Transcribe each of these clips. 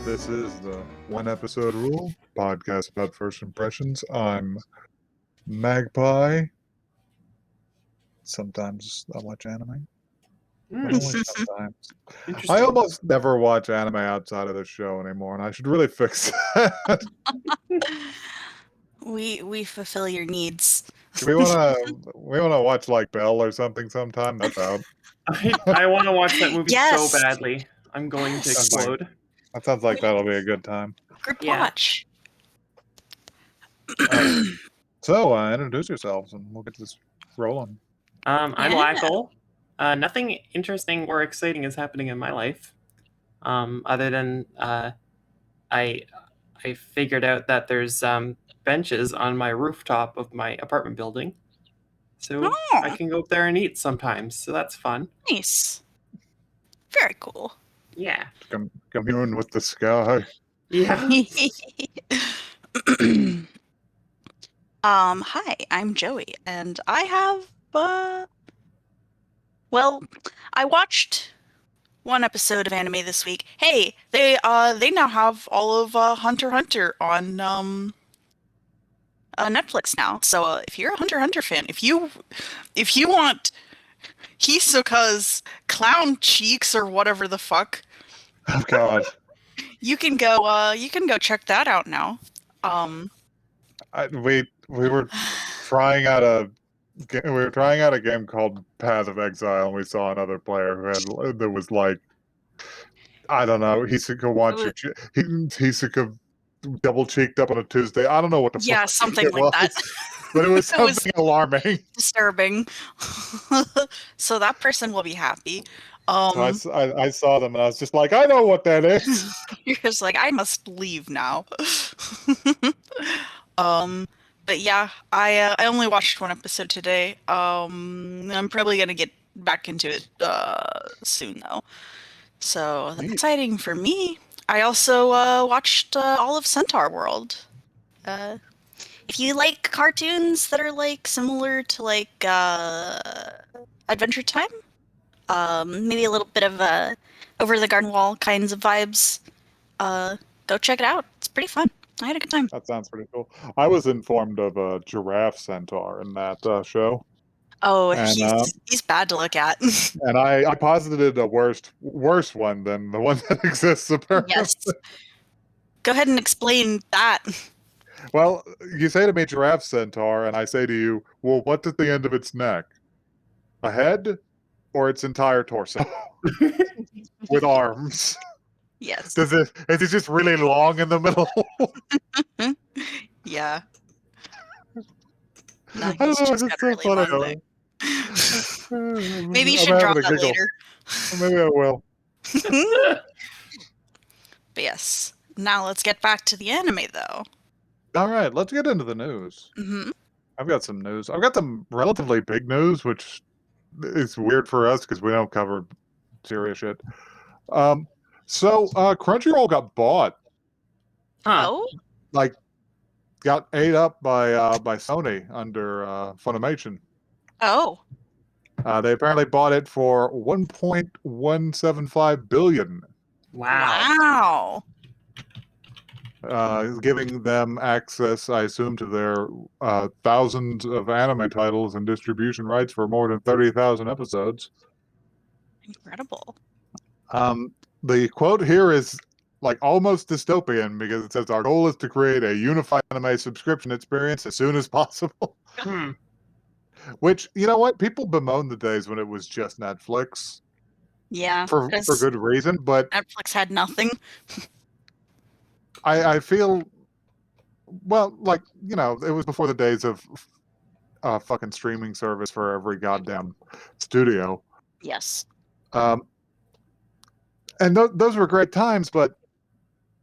This is the One Episode Rule podcast about first impressions. I'm Magpie. Sometimes I watch anime, but only sometimes. I Interesting. almost never watch anime outside of the show anymore, and I should really fix that. We fulfill your needs. we wanna watch like Belle or something sometime. That's out. I want to watch that movie Yes. so badly. I'm going to Yes. explode. That sounds like that'll be a good time. Group Yeah. watch. So introduce yourselves, and we'll get this rolling. I'm Yeah. Lackle. Nothing interesting or exciting is happening in my life, other than I figured out that there's benches on my rooftop of my apartment building, so I Oh, can go up there and eat sometimes. So that's fun. nice. Very cool. Yeah. Commune with the sky. Yeah. Hi, I'm Joey, and I have I watched one episode of anime this week. Hey, they now have all of Hunter x Hunter on Netflix now. So if you're a Hunter x Hunter fan, if you want Hisoka's clown cheeks or whatever the fuck, Oh God. you can go check that out now. We were trying out a game called Path of Exile, and we saw another player that was like, I don't know, Hisoka Hisoka double cheeked up on a Tuesday. I don't know what the Yeah, fuck something it like was, that. but it was It was- something alarming. Disturbing. So that person will be happy. So I saw them, and I was just like, I know what that is. You're just like, I must leave now. But yeah, I only watched one episode today. I'm probably gonna get back into it soon though. So that's Neat. exciting for me. I also watched all of Centaur World. If you like cartoons that are like similar to like Adventure Time, maybe a little bit of Over the Garden Wall kinds of vibes, go check it out. It's pretty fun. I had a good time. That sounds pretty cool. I was informed of a giraffe centaur in that show. Oh, And, he's bad to look at. And I posited a worse one than the one that exists, apparently. Yes. Go ahead and explain that. Well, you say to me giraffe centaur, and I say to you, well, what's at the end of its neck? A head or its entire torso? With arms. Yes. Is it just really long in the middle? Yeah. No, I don't he's know, just it's got a so really funny. long leg. Maybe you I'm should drop having a that giggle. later. Maybe I will. But yes. Now let's get back to the anime though. All right, let's get into the news. Mm-hmm. I've got some news. I've got some relatively big news, which is weird for us because we don't cover serious shit. So Crunchyroll got bought. Huh. Oh? Like, got ate up by Sony under Funimation. Oh. They apparently bought it for $1.175 billion. Wow. Giving them access, I assume, to their thousands of anime titles and distribution rights for more than 30,000 episodes. Incredible. The quote here is like almost dystopian because it says our goal is to create a unified anime subscription experience as soon as possible. Which, you know what? People bemoan the days when it was just Netflix. Yeah. For good reason, but Netflix had nothing. I feel, well, like, you know, it was before the days of fucking streaming service for every goddamn studio. Yes. And those were great times, but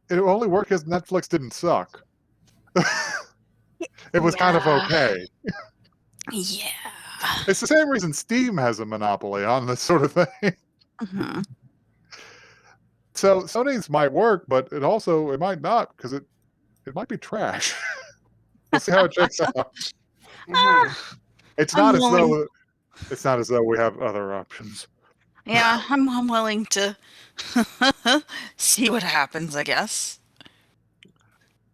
it only worked because Netflix didn't suck. It was kind of okay. Yeah. It's the same reason Steam has a monopoly on this sort of thing. Mm-hmm. So Sony's might work, but it might not because it might be trash. We'll see how it checks out. It's not as though we have other options. Yeah, I'm willing to see what happens, I guess.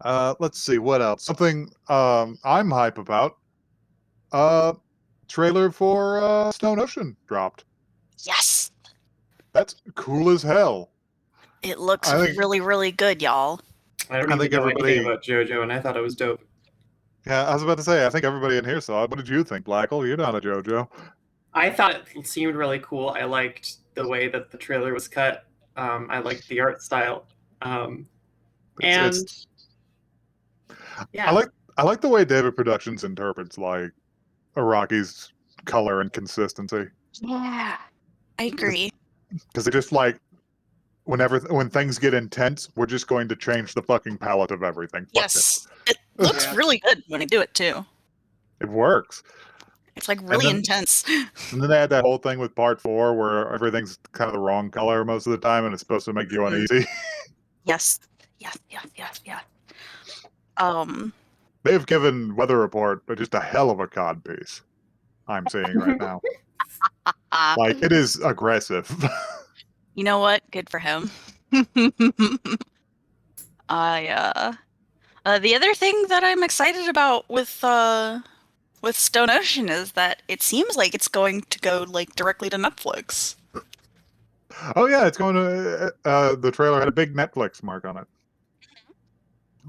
Let's see what else. Something I'm hype about. Trailer for Stone Ocean dropped. Yes! That's cool as hell. It looks I think really, really good, y'all. I don't I even think know anything everybody. about JoJo, and I thought it was dope. Yeah, I was about to say. I think everybody in here saw it. What did you think, Blackle? You're not a JoJo. I thought it seemed really cool. I liked the way that the trailer was cut. I liked the art style. And yeah, I like the way David Productions interprets like Araki's color and consistency. Yeah. I agree. Because they just like when things get intense, we're just going to change the fucking palette of everything. Fuck Yes. It looks Yeah. really good when they do it, too. it works. It's like really intense. And then they had that whole thing with part 4 where everything's kind of the wrong color most of the time, and it's supposed to make you uneasy. Yes. Yes. They've given Weather Report just a hell of a cod piece. I'm seeing right now. Like it is aggressive. You know what? Good for him. The other thing that I'm excited about with Stone Ocean is that it seems like it's going to go like directly to Netflix. Oh yeah, it's going to. The trailer had a big Netflix mark on it.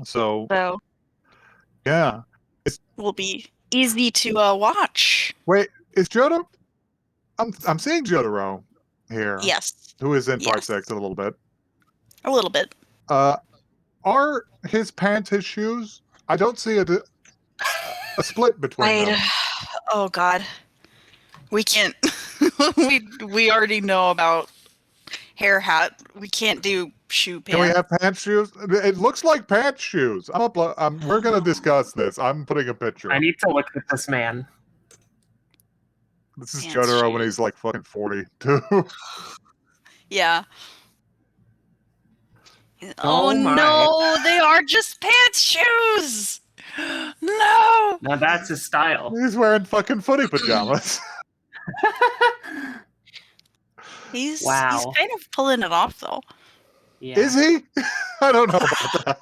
So yeah, will be easy to watch. wait, is Jotaro? I'm seeing Jotaro here. Yes. Who is in part 6 a little bit. A little bit. Are his pants his shoes? I don't see a split between them. Oh God, we can't. we already know about hair hat. We can't do shoe pants. Can we have pants shoes? It looks like pants shoes. We're gonna discuss this. I'm putting a picture. I need to look at this man. This is Pants Jotaro shoes. when he's like fucking 42. Yeah. Oh my. No, they are just pants shoes. No. Now that's his style. He's wearing fucking footy pajamas. He's Wow. kind of pulling it off though. Yeah. Is he? I don't know about that.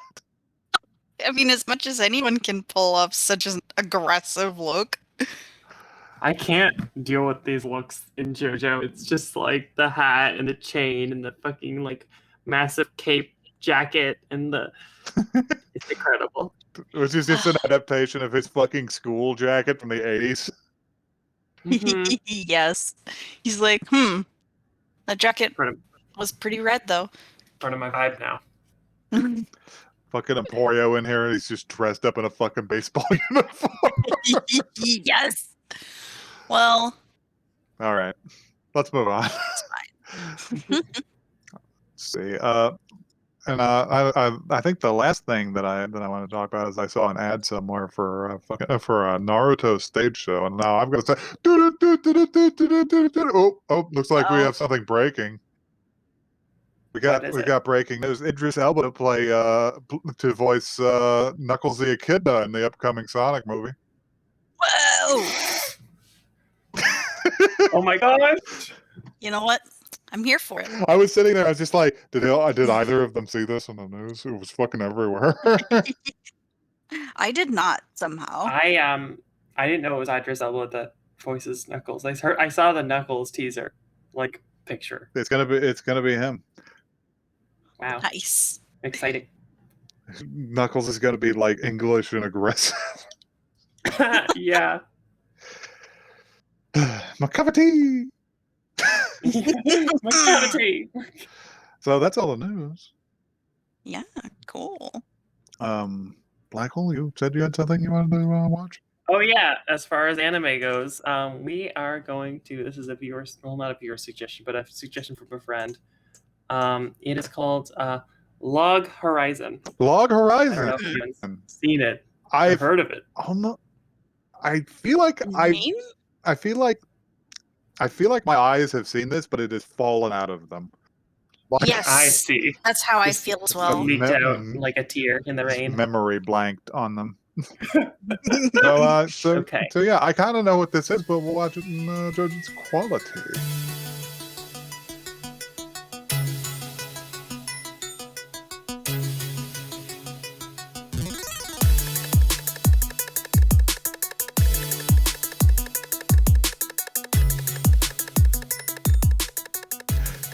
I mean, as much as anyone can pull off such an aggressive look. I can't deal with these looks in JoJo. It's just like the hat and the chain and the fucking like massive cape jacket and the. It's incredible. Which is just an adaptation of his fucking school jacket from the 80s. Mhm. Yes. He's like, that jacket was pretty red though. Part of my vibe now. Fucking Emporio in here, and he's just dressed up in a fucking baseball uniform. Yes. Well. All right, let's move on. It's fine. Let's see. I think the last thing that I want to talk about is I saw an ad somewhere for a Naruto stage show, and now I'm gonna say, looks like we have something breaking. We got breaking news. Idris Elba to play to voice Knuckles the Echidna in the upcoming Sonic movie. Whoa! Oh my god! You know what? I'm here for it. I was sitting there. I was just like, did either of them see this on the news? It was fucking everywhere. I did not somehow. I didn't know it was Idris Elba that voices Knuckles. I saw the Knuckles teaser, like picture. It's gonna be him. Wow, Nice. exciting. Knuckles is gonna be like English and aggressive. Yeah. My cup of tea. My cup of tea. So that's all the news. Yeah, cool. Black Hole, you said you had something you wanted to watch? Oh yeah, as far as anime goes, we are going to. This is a not a viewer suggestion, but a suggestion from a friend. It is called Log Horizon. Log Horizon. I don't know if anyone's seen it. I've heard of it. Oh no! I feel like I feel like my eyes have seen this, but it has fallen out of them. Like, Yes, I see. That's how I feel as well. Leaked out like a tear in the rain. Memory blanked on them. So yeah, I kind of know what this is, but we'll watch it and judge its quality.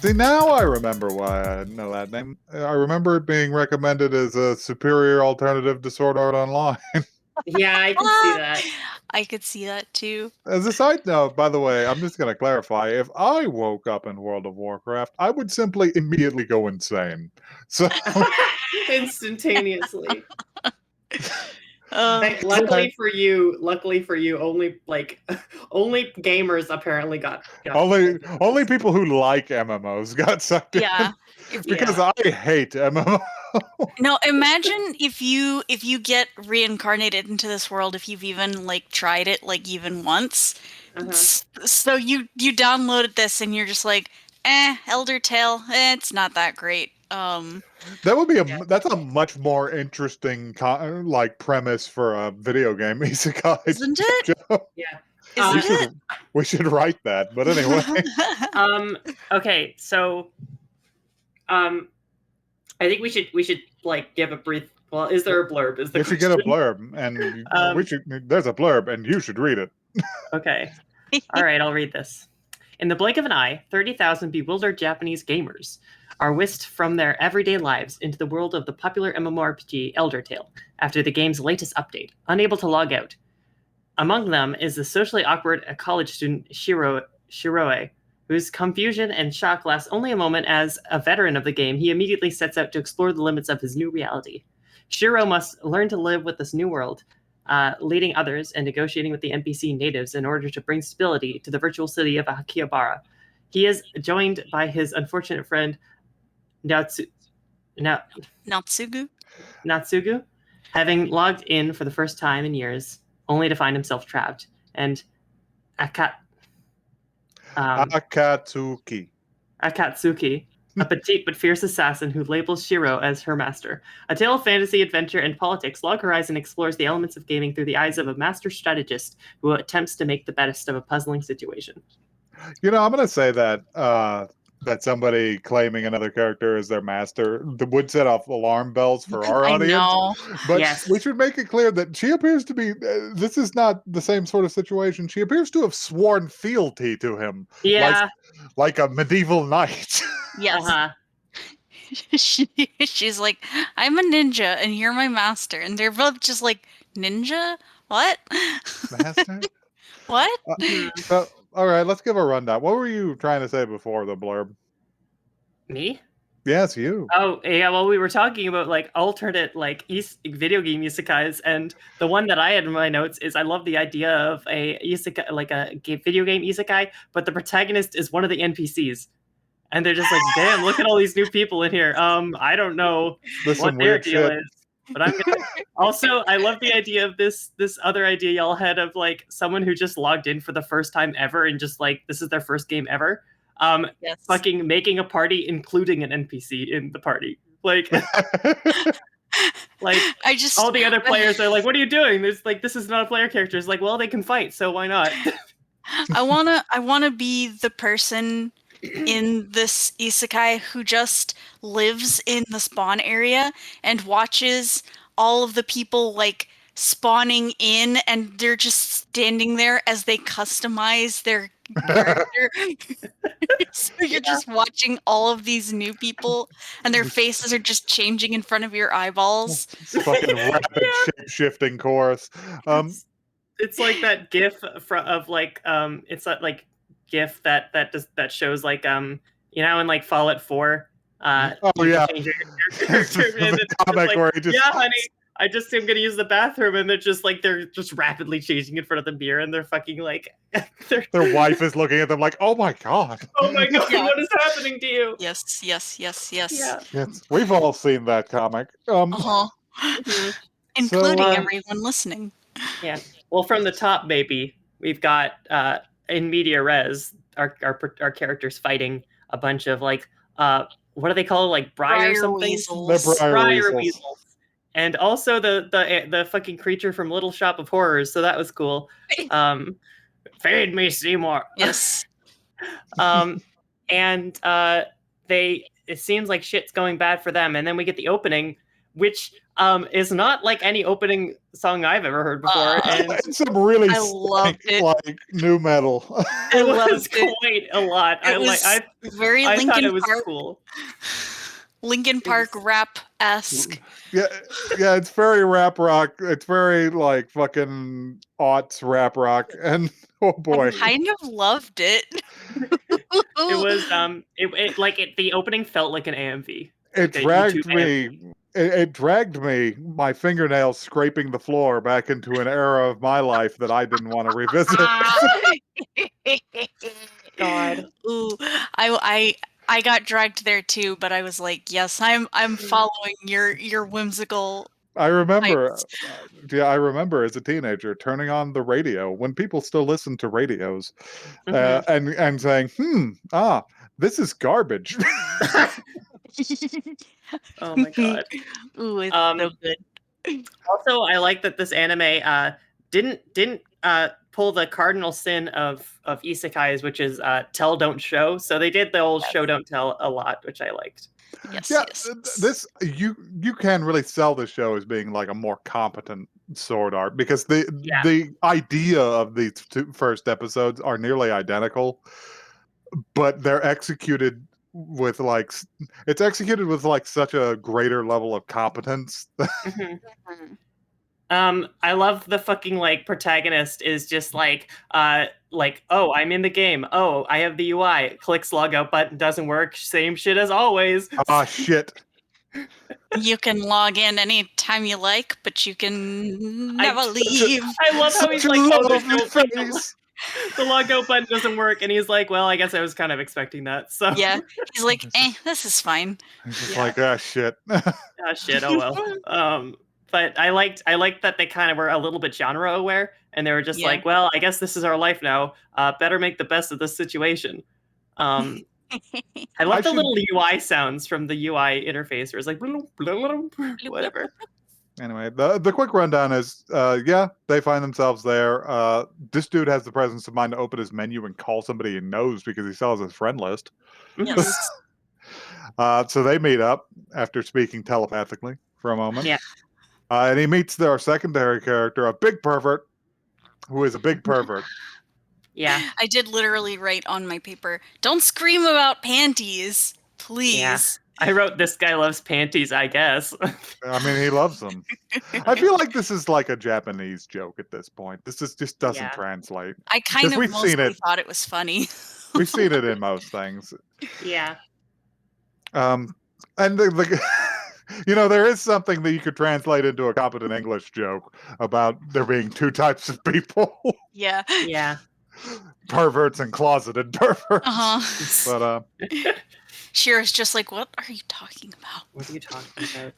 See, now I remember why I know that name. I remember it being recommended as a superior alternative to Sword Art Online. Yeah, I can see that. I could see that too. As a side note, by the way, I'm just going to clarify. If I woke up in World of Warcraft, I would simply immediately go insane. So, Instantaneously. Uh, Luckily for you, only only gamers apparently got only people who like MMOs got sucked yeah. in. Because I hate MMO. No, imagine if you get reincarnated into this world, if you've even like tried it like even once. So you downloaded this and you're just like, Elder Tale, it's not that great. That would be that's a much more interesting like premise for a video game isekai. Isn't it? Yeah. We should write that. But anyway. Okay, so I think we should like give a brief. Well, is there a blurb? Is there? We should get a blurb, and there's a blurb, and you should read it. Okay. All right, I'll read this. In the blink of an eye, 30,000 bewildered Japanese gamers are whisked from their everyday lives into the world of the popular MMORPG Elder Tale after the game's latest update, unable to log out. Among them is the socially awkward college student Shiroe, whose confusion and shock lasts only a moment. As a veteran of the game, he immediately sets out to explore the limits of his new reality. Shiro must learn to live with this new world, leading others and negotiating with the NPC natives in order to bring stability to the virtual city of Akihabara. He is joined by his unfortunate friend Natsugu, having logged in for the first time in years, only to find himself trapped. And Akatsuki, a petite but fierce assassin who labels Shiro as her master. A tale of fantasy, adventure, and politics, Log Horizon explores the elements of gaming through the eyes of a master strategist who attempts to make the best of a puzzling situation. I'm going to say that that somebody claiming another character as their master would set off alarm bells for our audience. Know. But we should make it clear that she appears to be, this is not the same sort of situation. She appears to have sworn fealty to him. Yeah. Like a medieval knight. Yes. She's like, I'm a ninja and you're my master. And they're both just like, ninja? What? Master? What? So, all right, let's give a rundown. What were you trying to say before the blurb? Me? Yes, you. Oh, yeah, well, we were talking about like alternate like video game isekais, and the one that I had in my notes is I love the idea of a isekai, like a video game isekai, but the protagonist is one of the NPCs. And they're just like, damn, look at all these new people in here. I don't know what their deal is. But I'm gonna also I love the idea of this other idea y'all had of like someone who just logged in for the first time ever and just like this is their first game ever. Fucking making a party including an NPC in the party. Like like all the other players are like, what are you doing? There's like this is not a player character. It's like, well, they can fight, so why not? I wanna be the person in this isekai who just lives in the spawn area and watches all of the people like spawning in, and they're just standing there as they customize their character. So you're just watching all of these new people and their faces are just changing in front of your eyeballs. It's fucking rapid shape-shifting chorus. It's like that gif of like it's that like gif that shows like in like Fallout 4 yeah, change your character and it's comic like, where he just, yeah honey, I just am gonna use the bathroom, and they're just rapidly changing in front of the mirror, and they're fucking like their wife is looking at them like, oh my god, what is happening to you? Yes. Yeah. Yes, we've all seen that comic. Including everyone listening. Yeah. Well, from the top, baby, we've got in media res, our characters fighting a bunch of like what are they called, like briar something? Weasels. The briar weasels. And also the fucking creature from Little Shop of Horrors, so that was cool. Feed me, Seymour. Yes. And it seems like shit's going bad for them, and then we get the opening which is not like any opening song I've ever heard before, and It's some really I loved it. like new metal. I it was loved it. quite a lot. It was very I thought Linkin it was Park. cool. Linkin Park rap-esque. Yeah, it's very rap rock. It's very like fucking aughts rap rock, and oh boy, I kind of loved it. It was the opening felt like an AMV. it like a dragged YouTube me. AMV. It dragged me, my fingernails scraping the floor, back into an era of my life that I didn't want to revisit. God. Ooh, I got dragged there too, but I was like, yes, I'm following your whimsical. I remember, vibes. I remember as a teenager turning on the radio when people still listen to radios, and saying, this is garbage." Oh my god. Ooh, it's so good. Also, I like that this anime didn't pull the cardinal sin of isekais, which is tell don't show. So they did the old show don't tell a lot, which I liked. Yes, Yeah, yes. this you can really sell the show as being like a more competent sword art, because the idea of these two first episodes are nearly identical, but they're executed with like such a greater level of competence. I love the fucking like protagonist is just like oh, I'm in the game. Oh, I have the UI. Clicks log out button, doesn't work. Same shit as always. Ah, shit. You can log in anytime you like, but you can never leave. I love how he's Such a like, oh, lovely face. The log out button doesn't work, and he's like, well, I guess I was kind of expecting that. So Yeah, he's like, this is fine. He's just like, ah, shit. Ah, shit. Oh well. But I liked that they kind of were a little bit genre aware, and they were just like, well, I guess this is our life now. Better make the best of this situation. I love the little UI sounds from the UI interface, where it's like whatever. Anyway, the quick rundown is, they find themselves there. This dude has the presence of mind to open his menu and call somebody he knows because he sells his friend list. Yes. So they meet up after speaking telepathically for a moment. Yeah. And he meets their secondary character, a big pervert, who is a big pervert. Yeah. I did literally write on my paper, don't scream about panties, please. Yeah. I wrote, this guy loves panties, I guess. I mean, he loves them. I feel like this is like a Japanese joke at this point. This just doesn't translate. I kind of mostly thought it was funny. We've seen it in most things. Yeah. And the there is something that you could translate into a competent English joke about there being two types of people. Yeah. Yeah. Perverts and closeted perverts. But Shira's just like, what are you talking about? What are you talking about?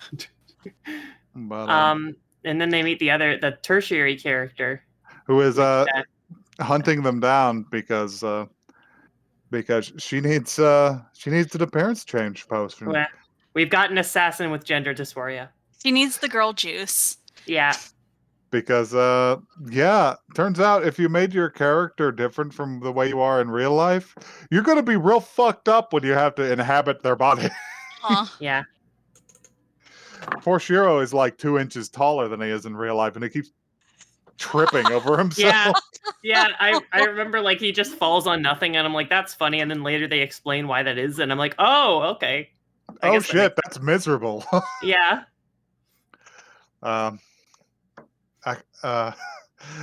But, and then they meet the tertiary character, who is hunting them down because she needs an appearance change potion. Yeah. We've got an assassin with gender dysphoria. She needs the girl juice. Yeah. Because turns out if you made your character different from the way you are in real life, you're gonna be real fucked up when you have to inhabit their body. Yeah. Poor Shiro is like 2 inches taller than he is in real life, and he keeps tripping over himself. Yeah. I remember like he just falls on nothing, and I'm like, that's funny. And then later they explain why that is, and I'm like, oh, okay. Oh shit, that's miserable. Yeah.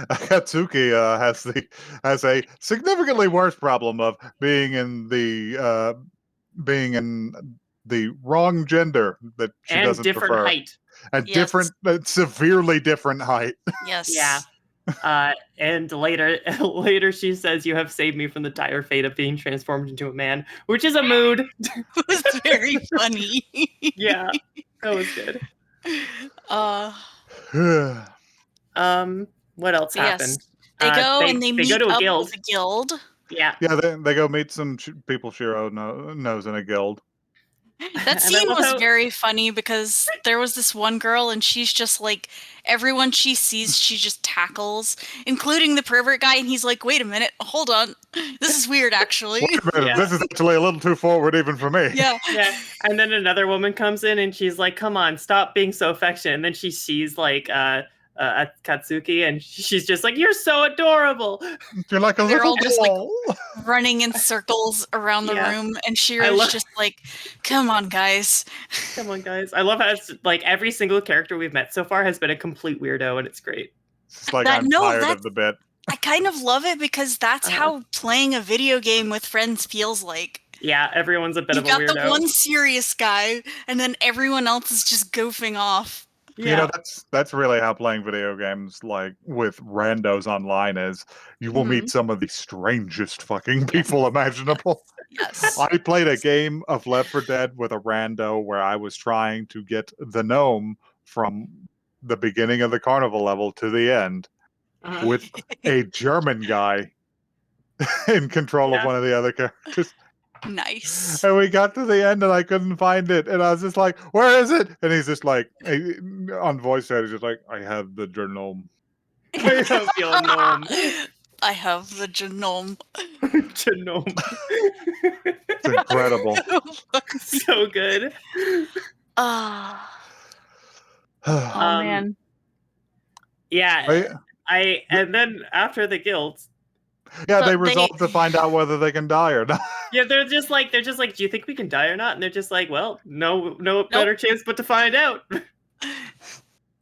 Akatsuki has a significantly worse problem of being in the wrong gender that she and doesn't different prefer. Height. And severely different height. Yes. Yeah. And later she says, you have saved me from the dire fate of being transformed into a man, which is a mood. It was very funny. Yeah, that was good. What else happened? They go and they meet go to a up guild. with a guild. Yeah. Yeah, they go meet some people Shiro knows in a guild. That And I scene love was how- very funny because there was this one girl and she's just like, everyone she sees, she just tackles, including the pervert guy. And he's like, wait a minute, hold on. This is weird, actually. Wait a minute, Yeah. this is actually a little too forward even for me. Yeah. Yeah, and then another woman comes in and she's like, "Come on, stop being so affectionate." And then she sees like Katsuki, and she's just like, "You're so adorable." You're like a They're little all just, like, ball. running in circles around the Yeah. room. And I Shira's love- just like, come on, guys. Come on, guys! I love how it's like every single character we've met so far has been a complete weirdo, and it's great. It's like That- I'm no, tired that's- of the bit. I kind of love it because that's how playing a video game with friends feels like. Yeah, everyone's a bit You of a got weirdo. the one serious guy, and then everyone else is just goofing off. Yeah, You know, that's really how playing video games like with randos online is. You will meet some of the strangest fucking people imaginable. Yes. I played a game of Left 4 Dead with a rando where I was trying to get the gnome from the beginning of the carnival level to the end Uh-huh. with a German guy in control of Yeah. one of the other characters. Nice. And we got to the end and I couldn't find it. And I was just like, where is it? And he's just like, on voice chat, he's just like, I have the genome. I have your gnome. I have the genome. Genome. It's incredible. So good. Ah. Yeah, Oh man. Yeah, and then after the guild, they resolve to find out whether they can die or not. yeah, they're just like, do you think we can die or not? And they're just like, well, no better chance but to find out.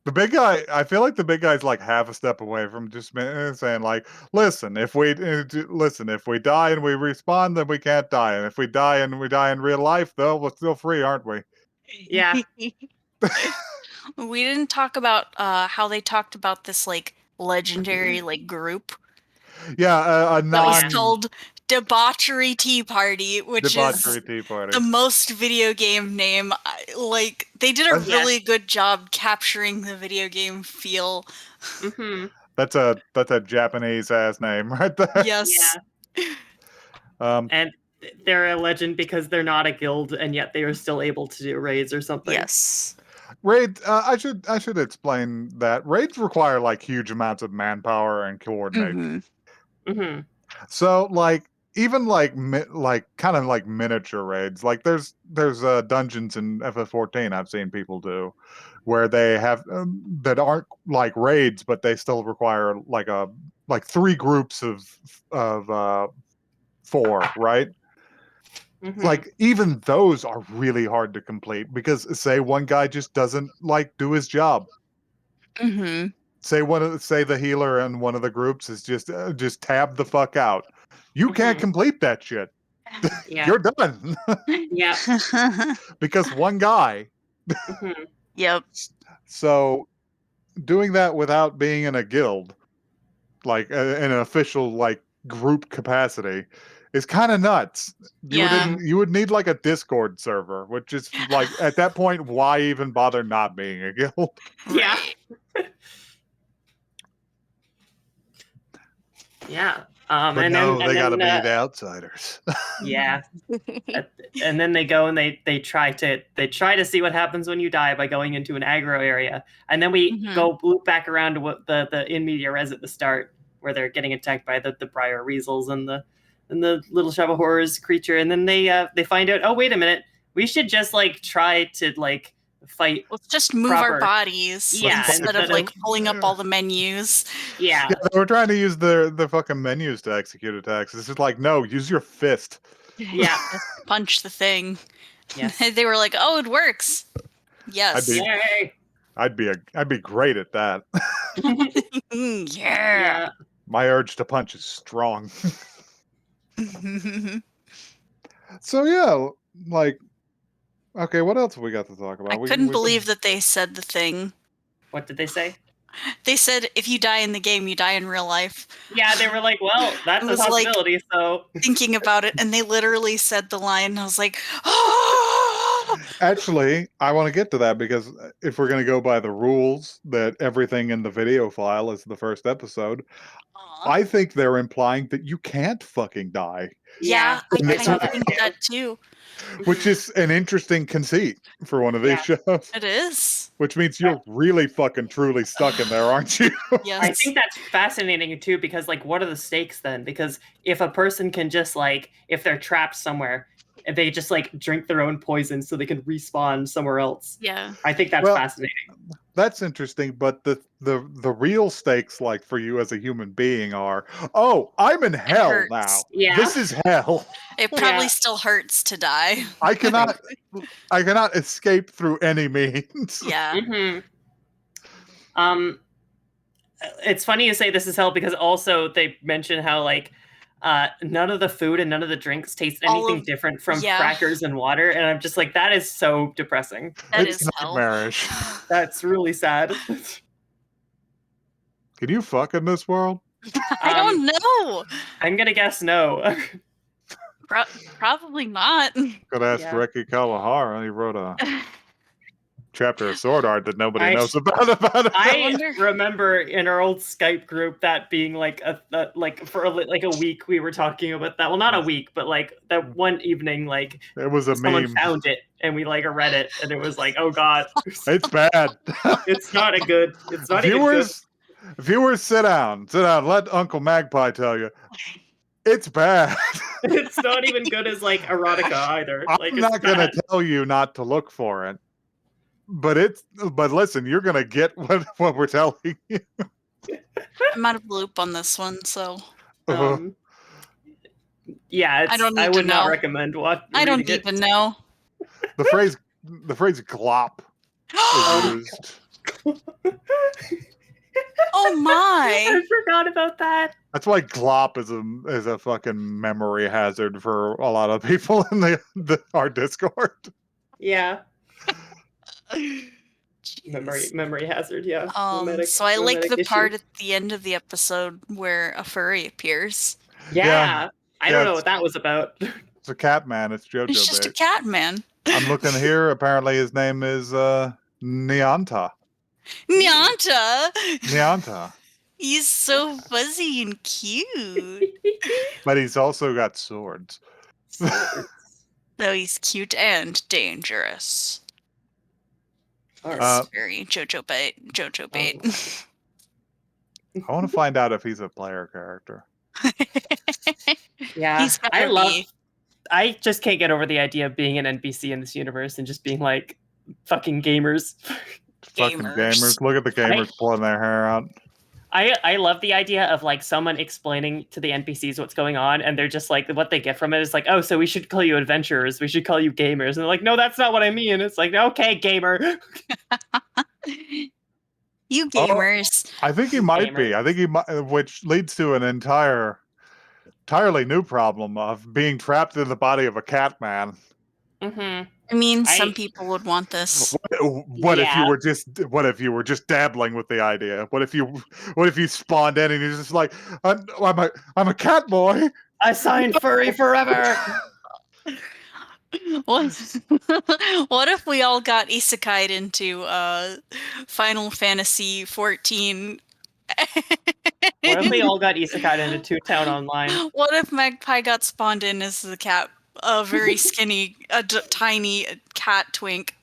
The big guy, I feel like the big guy's like half a step away from just saying like, listen, if we die and we respawn, then we can't die. And if we die and we die in real life, though, we're still free, aren't we? Yeah. We didn't talk about how they talked about this like legendary like group Yeah, a that was non called Debauchery Tea Party, which debauchery is tea party. the most video game name. Like they did a That's- really good job capturing the video game feel. Mm-hmm. That's a Japanese ass name right there. Yes. Yeah. And they're a legend because they're not a guild, and yet they are still able to do raids or something. Yes. Raids. I should explain that raids require like huge amounts of manpower and coordination. Mm-hmm. So like even like kind of like miniature raids. Like there's dungeons in FF14 I've seen people do where they have that aren't like raids, but they still require like 3 groups of 4, right? Mm-hmm. Like even those are really hard to complete because say one guy just doesn't like do his job. Mm-hmm. Say the healer in one of the groups is just tab the fuck out. You can't complete that shit. Yeah. You're done Yeah. because one guy. Mm-hmm. Yep. So doing that without being in a guild, like in an official like group capacity, is kind of nuts. You would need like a Discord server, which is like at that point, why even bother not being a guild? Yeah. Yeah. But and no, then, they gotta and be then, the outsiders. yeah. And then they go and they try to see what happens when you die by going into an aggro area, and then we go loop back around to what the in media res at the start where they're getting attacked by the briar weasels and the little Shaba horrors creature, and then they find out, oh wait a minute, we should just like try to like fight. Let's just move our bodies instead of like pulling up all the menus. Yeah. They were trying to use the fucking menus to execute attacks. It's just like, no, use your fist. Yeah. Punch the thing. Yes. They were like, oh, it works. Yes. I'd be great at that. Yeah. My urge to punch is strong. So yeah, like, okay, what else have we got to talk about? I couldn't believe that they said the thing. What did they say? They said if you die in the game, you die in real life. Yeah, they were like, well, that's a possibility. So thinking about it, and they literally said the line. And I was like, oh! Actually, I want to get to that because if we're going to go by the rules that everything in the video file is the first episode, Aw. I think they're implying that you can't fucking die, Yeah, I I kind saw of that think that too. which is an interesting conceit for one of these Yeah. shows. It is. Which means you're really fucking truly stuck in there, aren't you? Yes. I think that's fascinating too, because like, what are the stakes then? Because if a person can just like, if they're trapped somewhere, and they just like drink their own poison so they can respawn somewhere else. Yeah. I think that's Well, fascinating. That's interesting, but the real stakes, like for you as a human being, are oh, I'm in hell hurts. now. Yeah. This is hell. It probably Yeah. still hurts to die. I cannot escape through any means. Yeah. Mm-hmm. It's funny you say this is hell because also they mention how like none of the food and none of the drinks taste anything different from crackers and water, and I'm just like, that is so depressing. That It's is hell. nightmarish. That's really sad. Can you fuck in this world? I don't know. I'm gonna guess no. Probably not. Could ask Yeah. Ricky Kawahara. He wrote a chapter of Sword Art that nobody I- knows about it. I wonder- remember in our old Skype group that being like like for like a week we were talking about that. Well, not a week, but like that one evening, like It was a someone meme. found it and we like read it, and it was like, oh god, It's bad. it's not a good. It's not even good. Viewers, sit down. Let Uncle Magpie tell you. It's bad. It's not even good as like erotica either. Like, I'm it's not gonna bad. tell you not to look for it, but listen, you're gonna get what we're telling you. I'm out of loop on this one, so Yeah, I don't need I to would not know. recommend what. I don't reading it. even know. the phrase glop is used. Oh my! I forgot about that. That's why glop is a fucking memory hazard for a lot of people in our Discord. Yeah, Jeez. memory hazard. Yeah. So I like mimetic the issue. part at the end of the episode where a furry appears. Yeah, I don't know it's- what that was about. It's a cat man. It's JoJo. It's just a cat man. I'm looking here. Apparently, his name is Nyanta. Nyanta! Nyanta. He's so fuzzy and cute. But he's also got swords. Though he's cute and dangerous. All right. It's very JoJo bait. JoJo bait. I want to find out if he's a player character. Yeah, He's gotta be. I just can't get over the idea of being an NPC in this universe and just being like fucking gamers. Fucking gamers. Look at the gamers pulling their hair out. I love the idea of like someone explaining to the NPCs what's going on, and they're just like, what they get from it is like, oh, so we should call you adventurers, we should call you gamers, and they're like, no, that's not what I mean. It's like, okay, gamer. You gamers. I think he might be. I think he might, which leads to an entirely new problem of being trapped in the body of a cat man. Mm-hmm. I mean, some people would want this. What if you were just dabbling with the idea? What if you spawned in and you're just like, I'm a cat boy. I signed furry forever. What if we all got Isekai'd into Final Fantasy 14? What if we all got Isekai'd into Two Town Online? What if Magpie got spawned in as the cat, a very skinny, tiny cat twink?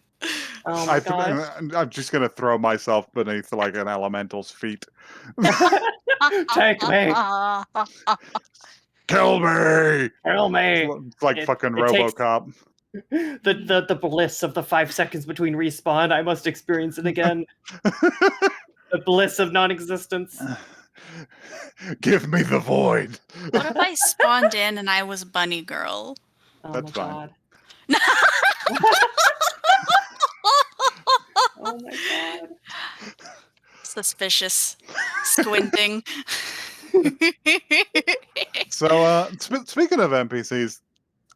Oh my god. I'm just gonna throw myself beneath like an elemental's feet. Take me. Kill me! Kill me. It's like fucking RoboCop. The bliss of the 5 seconds between respawn. I must experience it again. The bliss of non-existence. Give me the void. What if I spawned in and I was Bunny Girl? Oh That's my fine. god. Oh my god. Suspicious. Squinting. So, speaking of NPCs,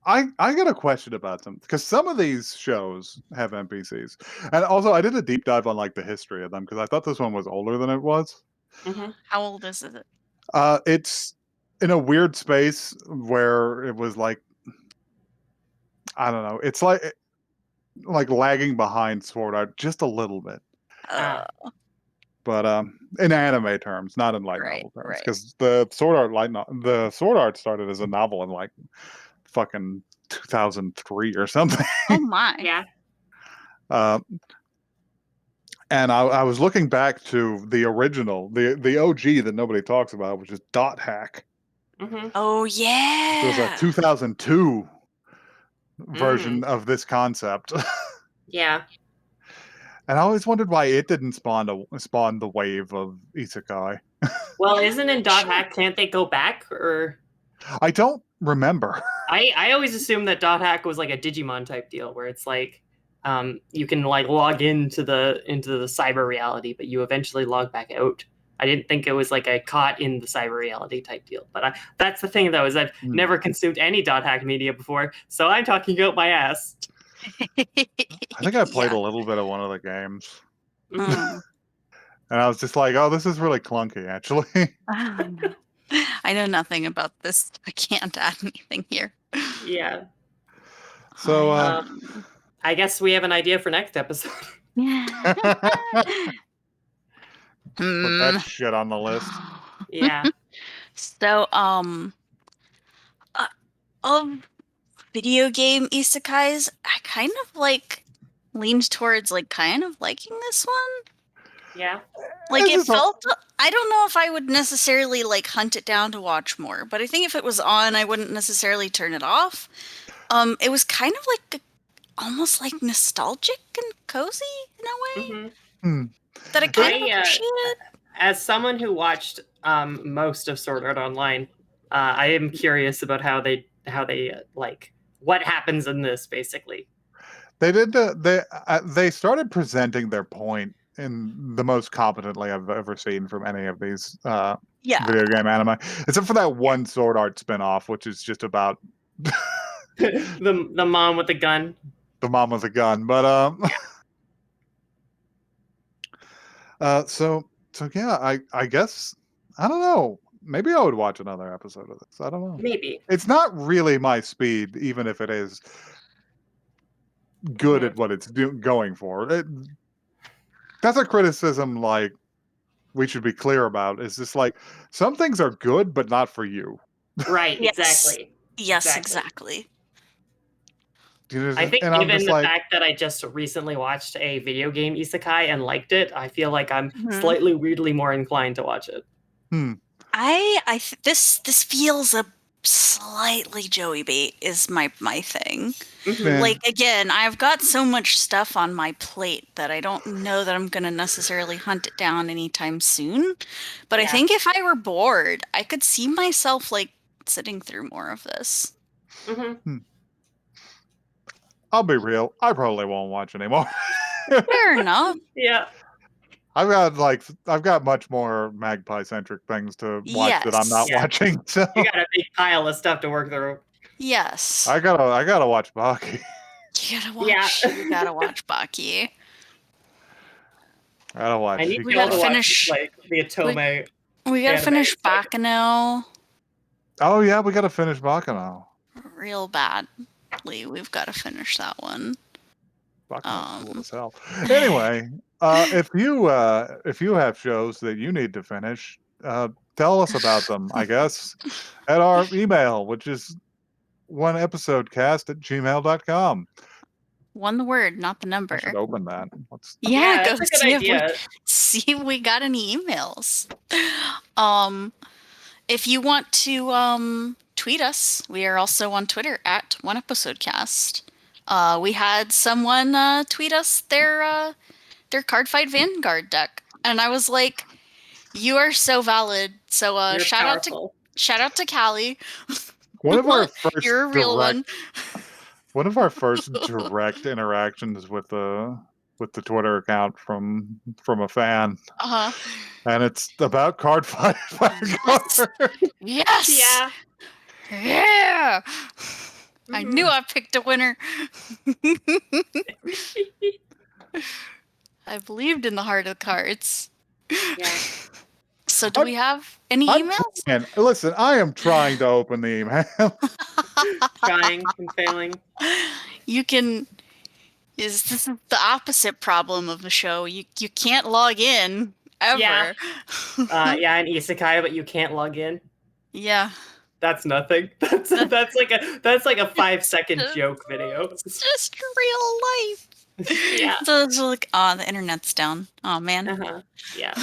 I got a question about them because some of these shows have NPCs, and also I did a deep dive on like the history of them because I thought this one was older than it was. Mm-hmm. How old is it? It's in a weird space where it was like, I don't know. It's like like lagging behind Sword Art just a little bit. Uh, But in anime terms, not in light Right, novel terms, right. because the Sword Art started as a novel in like fucking 2003 or something. oh my. Yeah. And I was looking back to the original, the OG that nobody talks about, which is Dot Hack. Mm-hmm. Oh It was a yeah. 2002 version of this concept. Yeah. And I always wondered why it didn't spawn the wave of isekai. Well, isn't in Dot Sure. Hack, can't they go back? Or I don't remember. I always assumed that Dot Hack was like a Digimon type deal where it's like you can like log into the cyber reality, but you eventually log back out. I didn't think it was like a caught in the cyber reality type deal. But that's the thing though, is I've never consumed any Dot Hack media before, so I'm talking out my ass. I think I played Yeah. a little bit of one of the games. Mm. And I was just like, oh, this is really clunky, actually. Oh, no. I know nothing about this. I can't add anything here. Yeah. So, I guess we have an idea for next episode. Yeah. put that shit on the list. Yeah. So, of video game isekais, I kind of like leaned towards like kind of liking this one. Yeah. Like This it is a- felt, I don't know if I would necessarily like hunt it down to watch more, but I think if it was on, I wouldn't necessarily turn it off. It was kind of like almost like nostalgic and cozy in a way Mm-hmm. that I kind of I, appreciated. As someone who watched most of Sword Art Online, I am curious about how they like what happens in this basically. They started presenting their point in the most competently I've ever seen from any of these Yeah. video game anime, except for that one Sword Art spinoff, which is just about the mom with the gun. the mom with a gun. But so yeah, I guess I don't know. Maybe I would watch another episode of this. I don't know. Maybe. It's not really my speed, even if it is good at what it's going for. That's a criticism like we should be clear about. Is just like some things are good, but not for you. Right. Yes. Exactly. Yes, exactly. I think and I'm given just the like, fact that I just recently watched a video game isekai and liked it, I feel like I'm Mhm. slightly weirdly more inclined to watch it. This feels a slightly Joey bait is my thing. Mhm. Like again, I've got so much stuff on my plate that I don't know that I'm gonna necessarily hunt it down anytime soon. But I Yeah. think if I were bored, I could see myself like sitting through more of this. Mhm. I'll be real. I probably won't watch anymore. Fair enough. Yeah. I've got much more magpie centric things to watch that I'm not Yes. watching. So You got a big pile of stuff to work through. Yes. I gotta watch Baki. You gotta watch Baki. I gotta watch. I need We y'all gotta to finish- watch like the Otome. We gotta Anime finish stuff. Baccano Oh yeah, we gotta finish Baccano. real badly. We've got to finish that one. Baccano's cool as hell. Anyway, if you have shows that you need to finish, tell us about them. I guess at our email, which is oneepisodecast@gmail.com. One word, not the number. I should open that. Yeah, go that's a good see idea. if we got any emails. If you want to tweet us, we are also on Twitter at OneEpisodeCast. We had someone tweet us their Cardfight Vanguard deck, and I was like, "You are so valid." So You're shout powerful. out to Callie. One of our first You're a real one. One of our first direct interactions with the Twitter account from a fan, and it's about card fight. Yes. Yeah. Yeah. I knew I picked a winner. I believed in the heart of cards. Yeah. So do we have any emails? Listen, I am trying to open the email. Trying and failing. You can This is the opposite problem of the show. You can't log in ever. Yeah. Yeah, an isekai, but you can't log in. Yeah. That's nothing. That's like a 5-second joke video. It's just real life. Yeah. So it's like, oh, the internet's down. Oh man. Yeah.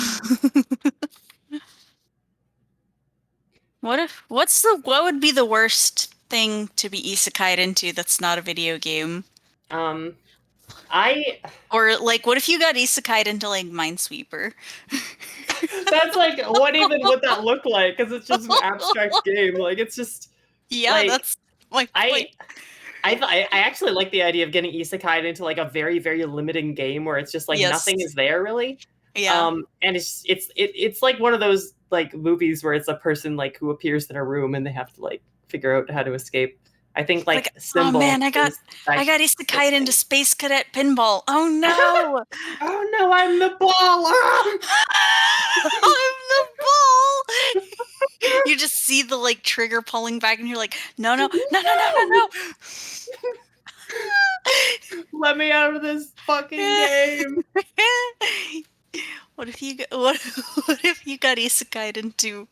What would be the worst thing to be isekai'd into that's not a video game? Or like, what if you got isekai'd into like Minesweeper? That's like, what even would that look like? Because it's just an abstract game. Like, it's just. Yeah, like, that's my point. I actually like the idea of getting isekai'd into like a very, very limiting game where it's just like nothing is there really. Yeah. And it's like one of those like movies where it's a person like who appears in a room and they have to like figure out how to escape. I think like oh man, I got isekai'd into Space Cadet Pinball. Oh no! Oh no, I'm the ball! I'm the ball! You just see the like trigger pulling back and you're like, no. Let me out of this fucking game. What if you got isekai'd into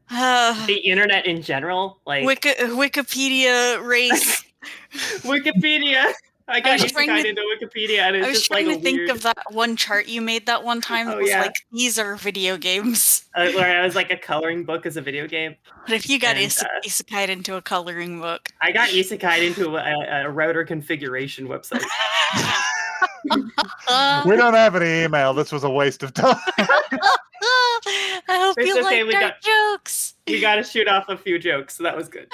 the internet in general, like Wikipedia race. Wikipedia. I got isekai'd into Wikipedia, and it's I was just trying like to think of that one chart you made that one time that was like, these are video games. Where I was like, a coloring book is a video game. What if you got isekai'd into a coloring book? I got isekai'd into a router configuration website. We don't have any email. This was a waste of time. I hope you liked our jokes. We got to shoot off a few jokes, so that was good.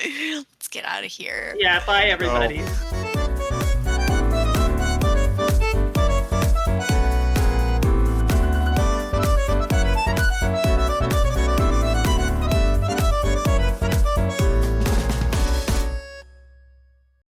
Let's get out of here. Yeah, bye everybody. Oh.